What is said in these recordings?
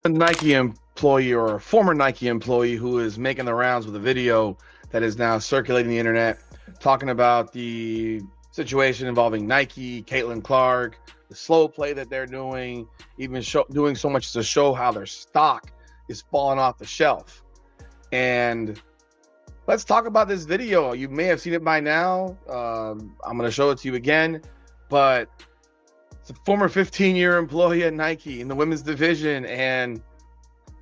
A Nike employee or a former Nike employee who is making the rounds with a video that is now circulating the internet, talking about the situation involving Nike, Caitlin Clark, the slow play that they're doing, even doing so much to show how their stock is falling off the shelf. And let's talk about this video. You may have seen it by now. I'm going to show it to you again, but it's a former 15-year employee at Nike in the women's division. And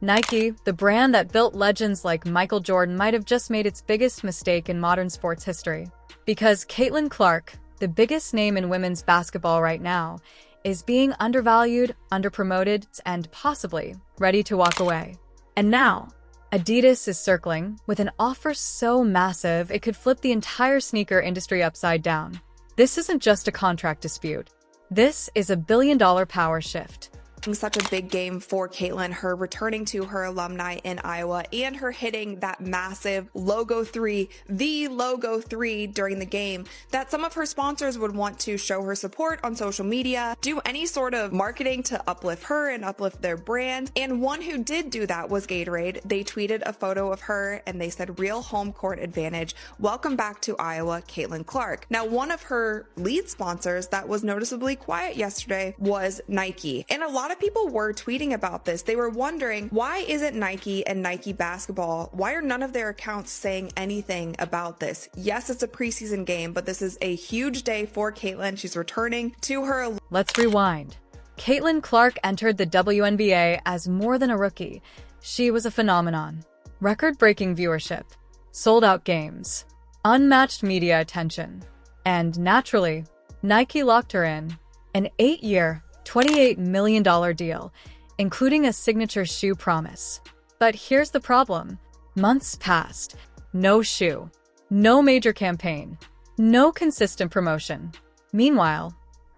Nike, the brand that built legends like Michael Jordan, might have just made its biggest mistake in modern sports history. Because Caitlin Clark, the biggest name in women's basketball right now, is being undervalued, underpromoted, and possibly ready to walk away. And now, Adidas is circling with an offer so massive it could flip the entire sneaker industry upside down. This isn't just a contract dispute. This is a billion-dollar power shift. Such a big game for Caitlin, her returning to her alumni in Iowa and her hitting that massive logo 3, the logo 3 during the game, that some of her sponsors would want to show her support on social media, do any sort of marketing to uplift her and uplift their brand. And one who did do that was Gatorade. They tweeted a photo of her and they said, "Real home court advantage. Welcome back to Iowa, Caitlin Clark." Now, one of her lead sponsors that was noticeably quiet yesterday was Nike. And a lot of people were tweeting about this. They were wondering, why isn't Nike and Nike basketball, why are none of their accounts saying anything about this? Yes, it's a preseason game, but this is a huge day for Caitlin. She's returning to her. Let's rewind. Caitlin Clark entered the WNBA as more than a rookie. She was a phenomenon. Record-breaking viewership, sold-out games, unmatched media attention, and naturally, Nike locked her in. An 8-year, $28 million deal, including a signature shoe promise. But here's the problem. Months passed. No shoe. No major campaign. No consistent promotion. Meanwhile,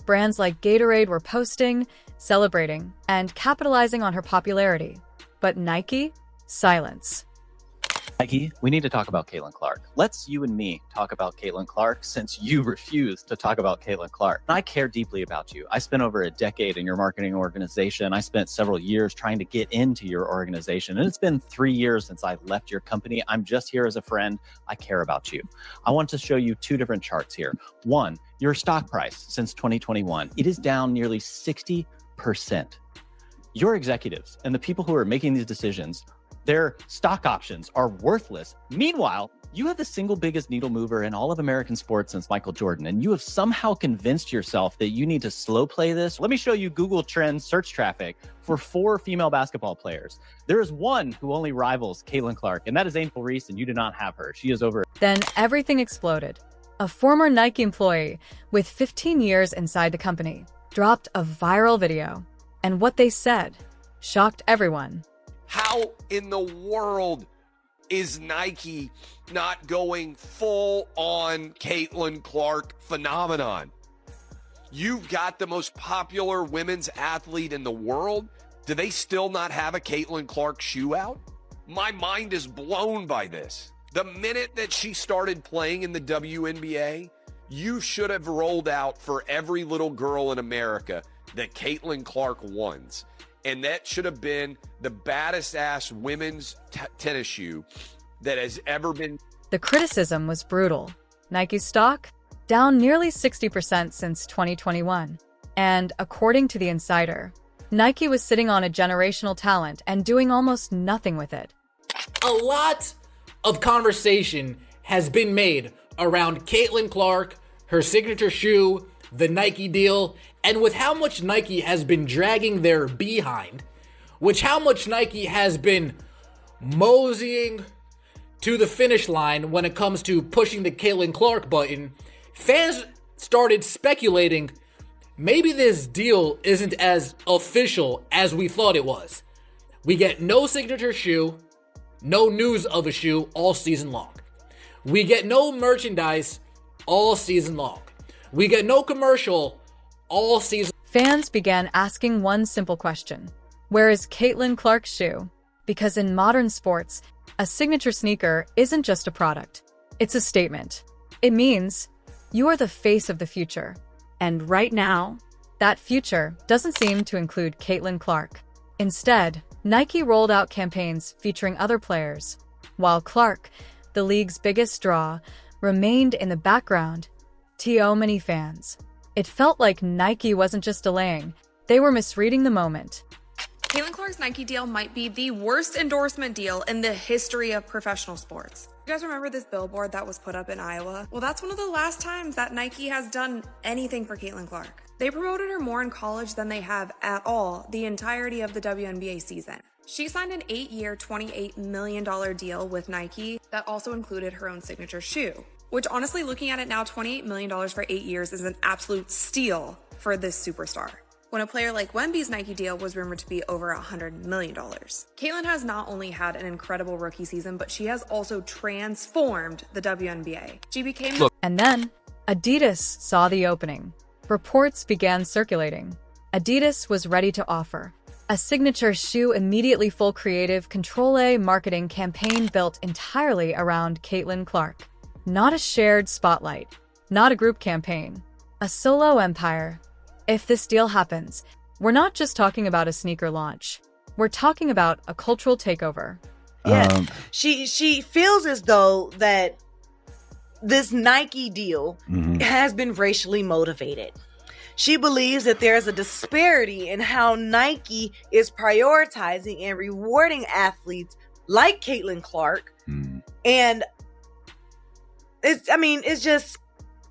brands like Gatorade were posting, celebrating, and capitalizing on her popularity. But Nike? Silence. Nike, we need to talk about Caitlin Clark. Let's you and me talk about Caitlin Clark, since you refuse to talk about Caitlin Clark. I care deeply about you. I spent over a decade in your marketing organization. I spent several years trying to get into your organization, and it's been 3 years since I left your company. I'm just here as a friend. I care about you. I want to show you two different charts here. One, your stock price since 2021. It is down nearly 60%. Your executives and the people who are making these decisions, their stock options are worthless. Meanwhile, you have the single biggest needle mover in all of American sports since Michael Jordan, and you have somehow convinced yourself that you need to slow play this. Let me show you Google Trends search traffic for 4 female basketball players. There is one who only rivals Caitlin Clark, and that is Angel Reese, and you do not have her. She is over. Then everything exploded. A former Nike employee with 15 years inside the company dropped a viral video, and what they said shocked everyone. How in the world is Nike not going full on Caitlin Clark phenomenon? You've got the most popular women's athlete in the world. Do they still not have a Caitlin Clark shoe out? My mind is blown by this. The minute that she started playing in the WNBA, you should have rolled out for every little girl in America the Caitlin Clark ones. And that should have been the baddest ass women's tennis shoe that has ever been. The criticism was brutal. Nike's stock down nearly 60% since 2021. And according to The Insider, Nike was sitting on a generational talent and doing almost nothing with it. A lot of conversation has been made around Caitlin Clark, her signature shoe, the Nike deal, and with how much Nike has been dragging their behind, which how much Nike has been moseying to the finish line when it comes to pushing the Caitlin Clark button, fans started speculating maybe this deal isn't as official as we thought it was. We get no signature shoe, no news of a shoe all season long. We get no merchandise all season long. We get no commercial all season. Fans began asking one simple question. Where is Caitlin Clark's shoe? Because in modern sports, a signature sneaker isn't just a product. It's a statement. It means you are the face of the future. And right now, that future doesn't seem to include Caitlin Clark. Instead, Nike rolled out campaigns featuring other players, while Clark, the league's biggest draw, remained in the background to many fans. It felt like Nike wasn't just delaying, they were misreading the moment. Caitlin Clark's Nike deal might be the worst endorsement deal in the history of professional sports. You guys remember this billboard that was put up in Iowa? Well, that's one of the last times that Nike has done anything for Caitlin Clark. They promoted her more in college than they have at all the entirety of the WNBA season. She signed an 8-year, $28 million deal with Nike that also included her own signature shoe, which honestly, looking at it now, $28 million for 8 years is an absolute steal for this superstar, when a player like Wemby's Nike deal was rumored to be over $100 million. Caitlin has not only had an incredible rookie season, but she has also transformed the WNBA. She became... And then, Adidas saw the opening. Reports began circulating. Adidas was ready to offer a signature shoe, immediately full creative Control-A marketing campaign built entirely around Caitlin Clark. Not a shared spotlight, not a group campaign, a solo empire. If this deal happens, we're not just talking about a sneaker launch. We're talking about a cultural takeover. Yeah, she feels as though that this Nike deal has been racially motivated. She believes that there's a disparity in how Nike is prioritizing and rewarding athletes like Caitlin Clark. And it's just,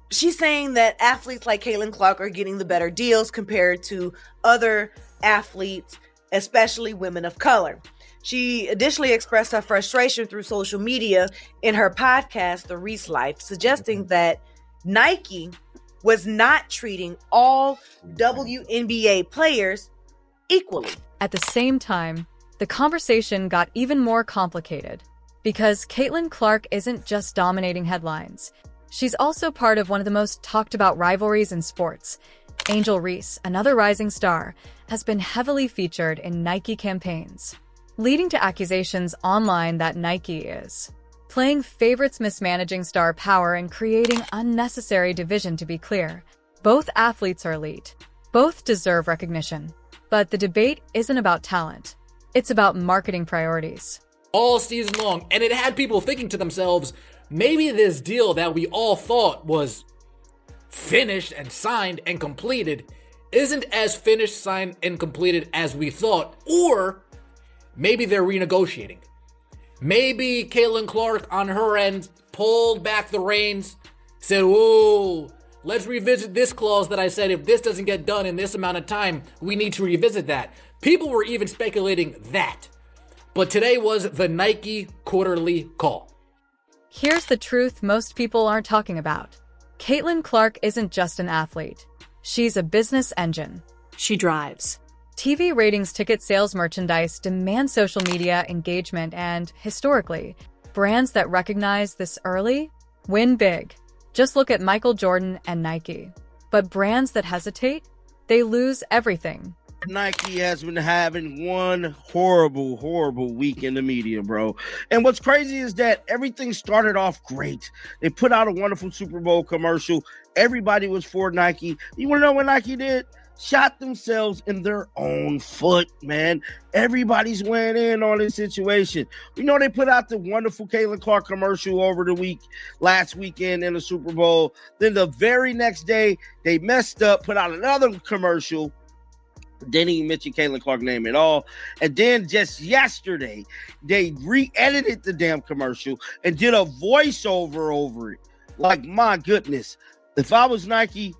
she's saying that athletes like Caitlin Clark are getting the better deals compared to other athletes, especially women of color. She additionally expressed her frustration through social media in her podcast, The Reese Life, suggesting that Nike was not treating all WNBA players equally. At the same time, the conversation got even more complicated because Caitlin Clark isn't just dominating headlines. She's also part of one of the most talked about rivalries in sports. Angel Reese, another rising star, has been heavily featured in Nike campaigns, leading to accusations online that Nike is playing favorites, mismanaging star power, and creating unnecessary division. To be clear, both athletes are elite. Both deserve recognition. But the debate isn't about talent. It's about marketing priorities. All season long, and it had people thinking to themselves, maybe this deal that we all thought was finished and signed and completed isn't as finished, signed, and completed as we thought. Or maybe they're renegotiating. Maybe Caitlin Clark on her end pulled back the reins, said, whoa, let's revisit this clause that I said if this doesn't get done in this amount of time, we need to revisit that. People were even speculating that. But today was the Nike quarterly call. Here's the truth most people aren't talking about. Caitlin Clark isn't just an athlete. She's a business engine. She drives TV ratings, ticket sales, merchandise, demand social media engagement, and, historically, brands that recognize this early win big. Just look at Michael Jordan and Nike. But brands that hesitate, they lose everything. Nike has been having one horrible week in the media, bro. And what's crazy is that everything started off great. They put out a wonderful Super Bowl commercial. Everybody was for Nike. You want to know what Nike did? Shot themselves in their own foot, man. Everybody's weighing in on this situation. You know, they put out the wonderful Caitlin Clark commercial over the last weekend in the Super Bowl. Then the very next day, they messed up, put out another commercial. Didn't even mention Caitlin Clark's name at all. And then just yesterday, they re-edited the damn commercial and did a voiceover over it. Like, my goodness. If I was Nike,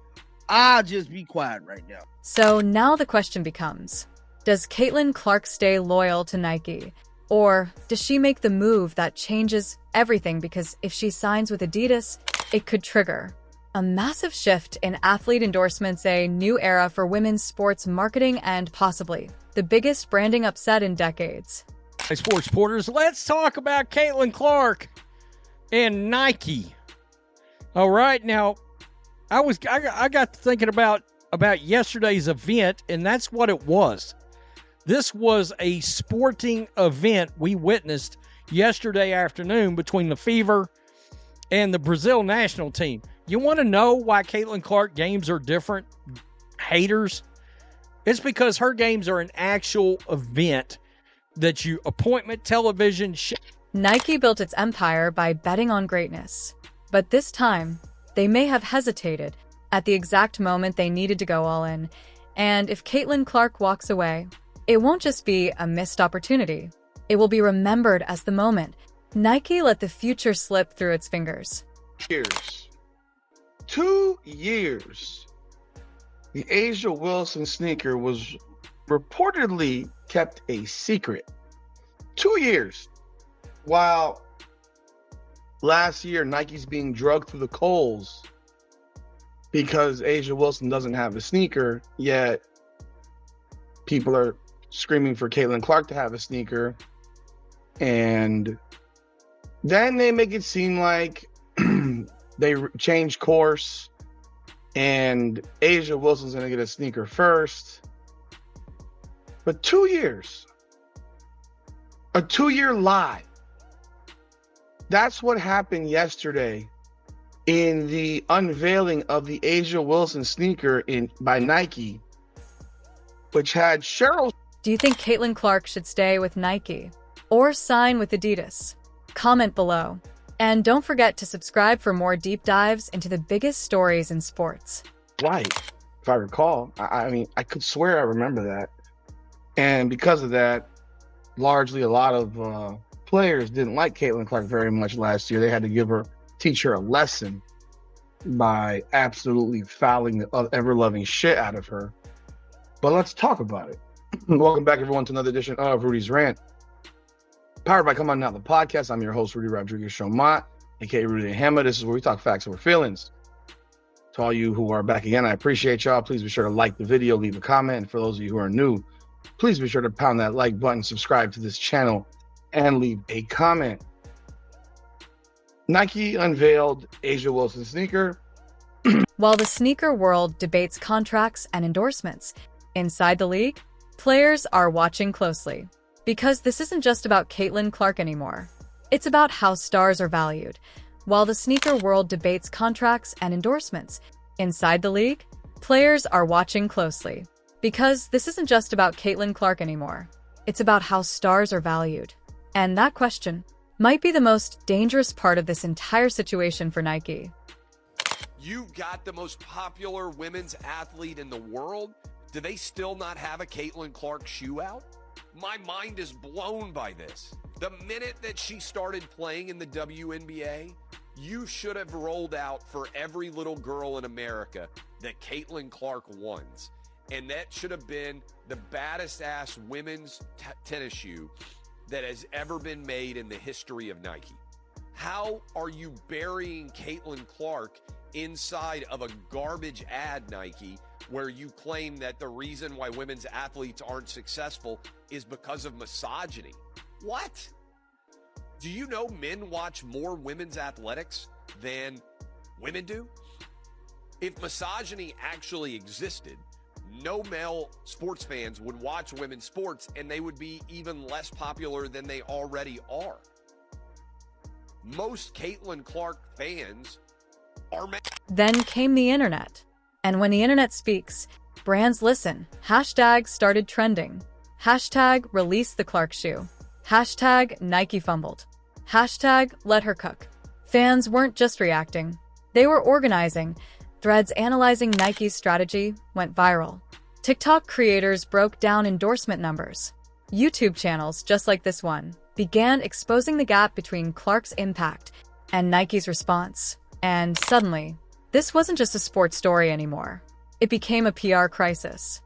I'd just be quiet right now. So now the question becomes, does Caitlin Clark stay loyal to Nike? Or does she make the move that changes everything? Because if she signs with Adidas, it could trigger a massive shift in athlete endorsements, a new era for women's sports marketing, and possibly the biggest branding upset in decades. Hey, sports reporters, let's talk about Caitlin Clark and Nike. All right, now I got to thinking about yesterday's event, and that's what it was. This was a sporting event we witnessed yesterday afternoon between the Fever and the Brazil national team. You want to know why Caitlin Clark games are different, haters? It's because her games are an actual event that you appointment television. Nike built its empire by betting on greatness. But this time, they may have hesitated at the exact moment they needed to go all in. And if Caitlin Clark walks away, it won't just be a missed opportunity. It will be remembered as the moment Nike let the future slip through its fingers. Years. 2 years. The Asia Wilson sneaker was reportedly kept a secret. 2 years. While last year Nike's being drugged through the coals because Asia Wilson doesn't have a sneaker, yet people are screaming for Caitlin Clark to have a sneaker. And then they make it seem like they change course and Asia Wilson's going to get a sneaker first. But 2 years, a 2-year lie. That's what happened yesterday in the unveiling of the Asia Wilson sneaker by Nike, which had Cheryl. Do you think Caitlin Clark should stay with Nike or sign with Adidas? Comment below. And don't forget to subscribe for more deep dives into the biggest stories in sports. Right, if I recall. I mean, I could swear I remember that. And because of that, largely a lot of players didn't like Caitlin Clark very much last year. They had to teach her a lesson by absolutely fouling the ever-loving shit out of her. But let's talk about it. Welcome back, everyone, to another edition of Rudy's Rant, powered by Come On Now, the podcast. I'm your host, Rudy Rodriguez Shomont, aka Rudy the Hammer. This is where we talk facts over feelings. To all you who are back again, I appreciate y'all. Please be sure to like the video, leave a comment. And for those of you who are new, please be sure to pound that like button, subscribe to this channel, and leave a comment. Nike unveiled Asia Wilson sneaker. While the sneaker world debates contracts and endorsements, inside the league, players are watching closely. Because this isn't just about Caitlin Clark anymore. It's about how stars are valued. While the sneaker world debates contracts and endorsements, inside the league, players are watching closely. Because this isn't just about Caitlin Clark anymore. It's about how stars are valued. And that question might be the most dangerous part of this entire situation for Nike. You've got the most popular women's athlete in the world. Do they still not have a Caitlin Clark shoe out? My mind is blown by this. The minute that she started playing in the WNBA, you should have rolled out for every little girl in America that Caitlin Clark wants. And that should have been the baddest ass women's tennis shoe that has ever been made in the history of Nike. How are you burying Caitlin Clark inside of a garbage ad, Nike, where you claim that the reason why women's athletes aren't successful is because of misogyny? What? Do you know men watch more women's athletics than women do? If misogyny actually existed, no male sports fans would watch women's sports, and they would be even less popular than they already are. Most Caitlin Clark fans are men. Then came the internet. And when the internet speaks, brands listen. Hashtag started trending. Hashtag release the Clark shoe. Hashtag Nike fumbled. Hashtag let her cook. Fans weren't just reacting. They were organizing. Threads analyzing Nike's strategy went viral. TikTok creators broke down endorsement numbers. YouTube channels, just like this one, began exposing the gap between Clark's impact and Nike's response. And suddenly, this wasn't just a sports story anymore. It became a PR crisis.